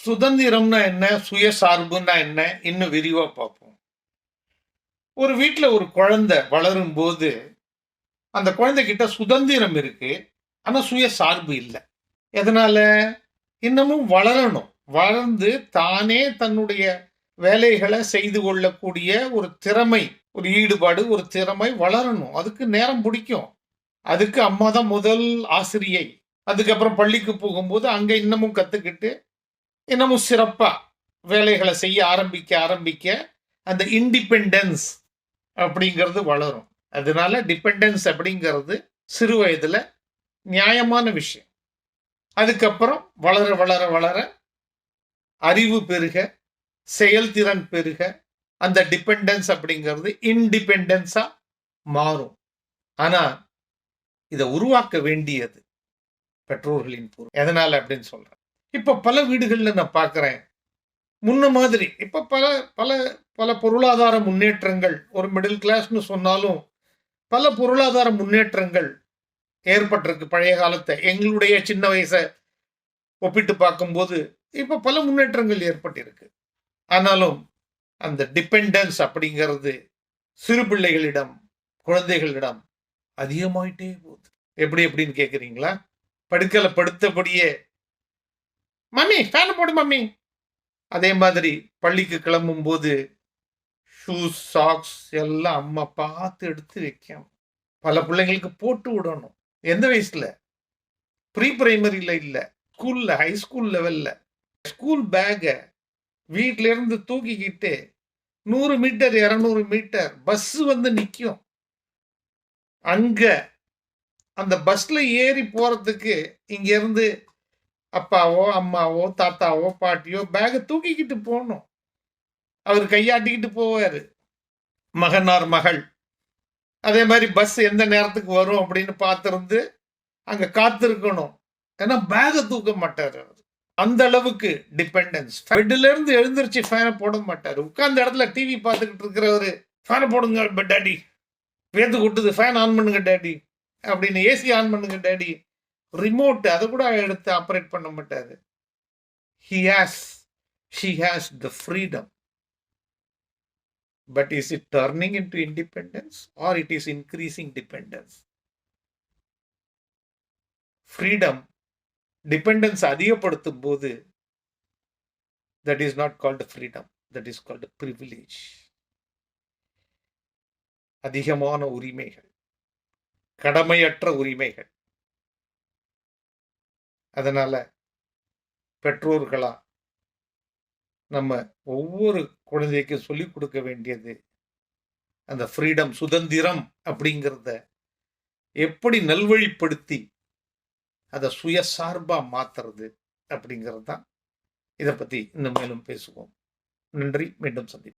சுதந்திரம்னா என்ன, சுயசார்புன்னா என்ன, இன்னும் விரிவா பார்ப்போம். ஒரு வீட்ல ஒரு குழந்தை வளரும் போது, அந்த குழந்தைகிட்ட சுதந்திரம் இருக்கு. ஆனா சுயசார்பு இல்ல. எதனால? இன்னமும் வளரணும். வளர்ந்து தானே தன்னுடைய வேலைகள செய்து கொள்ளக்கூடிய ஒரு திறமை, ஒரு ஈடுபாடு, ஒரு திறமை வளரணும். அதுக்கு நேரம் புடிக்கும். அதுக்கு அம்மா தான் முதல் ஆசிரியை. அதுக்கப்புறம் பள்ளிக்கு போகும்போது, அங்க இன்னமும் கத்துக்கிட்டு, இன்னமும் சிறப்பா வேலைகள செய்ய ஆரம்பிக்க, அந்த இண்டிபெண்டன்ஸ் அப்படிங்கிறது வளரும். அதனால டிபெண்டன்ஸ் அப்படிங்கிறது சிறு வயதுல நியாயமான விஷயம். அதுக்கப்புறம் வளர அறிவு பெருக, செயல்திறன் பெருக, அந்த டிபெண்டன்ஸ் அப்படிங்கிறது இன்டிபெண்டன்ஸா மாறும். ஆனா, இத உருவாக்க வேண்டியது பெற்றோர்களின் பொறுப்பு. எதனால அப்படின்னு சொல்றேன். இப்ப பல வீடுகள்ல நான் பார்க்கிறேன். முன்ன மாதிரி இப்ப பல பல பல பொருளாதார முன்னேற்றங்கள், ஒரு மிடில் கிளாஸ்ன்னு சொன்னாலும் பல பொருளாதார முன்னேற்றங்கள் ஏற்பட்டிருக்கு பழைய காலத்தை. எங்களுடைய சின்ன வயச ஒப்பிட்டு பார்க்கும்போது, இப்ப பல முன்னேற்றங்கள் ஏற்பட்டிருக்கு. ஆனாலும் அந்த டிபெண்டன்ஸ் அப்படிங்கிறது சிறு பிள்ளைகளிடம், குழந்தைகளிடம் அதிகமாயிட்டே போகுது. எப்படி எப்படின்னு கேட்குறீங்களா? படுக்கல படுத்தபடியே, "மம்மி ஃபேன போடு மம்மி." அதே மாதிரி பள்ளிக்கு கிளம்பும்போது ஷூஸ், சாக்ஸ் எல்லாம் அம்மா பார்த்து எடுத்து வைக்கணும். பல பிள்ளைங்களுக்கு போட்டு விடணும். எந்த வயசுல? ப்ரீ பிரைமரில இல்ல. ஸ்கூல்ல, ஹை ஸ்கூல் லெவல்ல. ஸ்கூல் பேக்க வீட்ல இருந்து தூக்கிக்கிட்டு 100 மீட்டர், 200 மீட்டர் பஸ் வந்து நிக்கும். அங்க அந்த பஸ்ல ஏறி போறதுக்கு இங்க இருந்து அப்பாவோ, அம்மாவோ, தாத்தாவோ, பாட்டியோ பேக்க தூக்கிக்கிட்டு போணும். அவர் கையாட்டிக்கிட்டு போவாரு. மகனார் மகள். அதே மாதிரி பஸ் எந்த நேரத்துக்கு வரும் அப்படின்னு பார்த்திருந்து அங்க காத்திருக்கணும். ஏன்னா பேக தூக்க மாட்டாரு அவர். அந்த அளவுக்கு டிபெண்டன்ஸ். பெட்ல இருந்து எழுந்திருச்சு ஃபேனை போட மாட்டாரு. உட்கார்ந்த இடத்துல டிவி பார்த்துக்கிட்டு இருக்கிறவரு, ஃபேனை போடுங்க டாடி, வேத்து கொட்டுது, ஃபேன் ஆன் பண்ணுங்க டாடி அப்படின்னு, ஏசி ஆன் பண்ணுங்க டாடி, ரிமோட் அதை கூட எடுத்து ஆப்ரேட் பண்ண மாட்டாரு. She has the freedom. But is it turning into independence or it is increasing dependence? Freedom, dependence அதிகப்படுத்தும் போது, that is not called freedom, that is called privilege. அதிகமான உரிமைகள், கடமையற்ற உரிமைகள். அதனால பெற்றோர்களா நம்ம ஒவ்வொரு குழந்தைக்கு சொல்லிக் கொடுக்க வேண்டியது, அந்த ஃப்ரீடம், சுதந்திரம் அப்படிங்கிறத எப்படி நல்வழிப்படுத்தி அதை சுயசார்பா மாத்துறது அப்படிங்கிறது தான். இதை பத்தி இன்னும் மேலும் பேசுவோம். நன்றி. மீண்டும் சந்திப்போம்.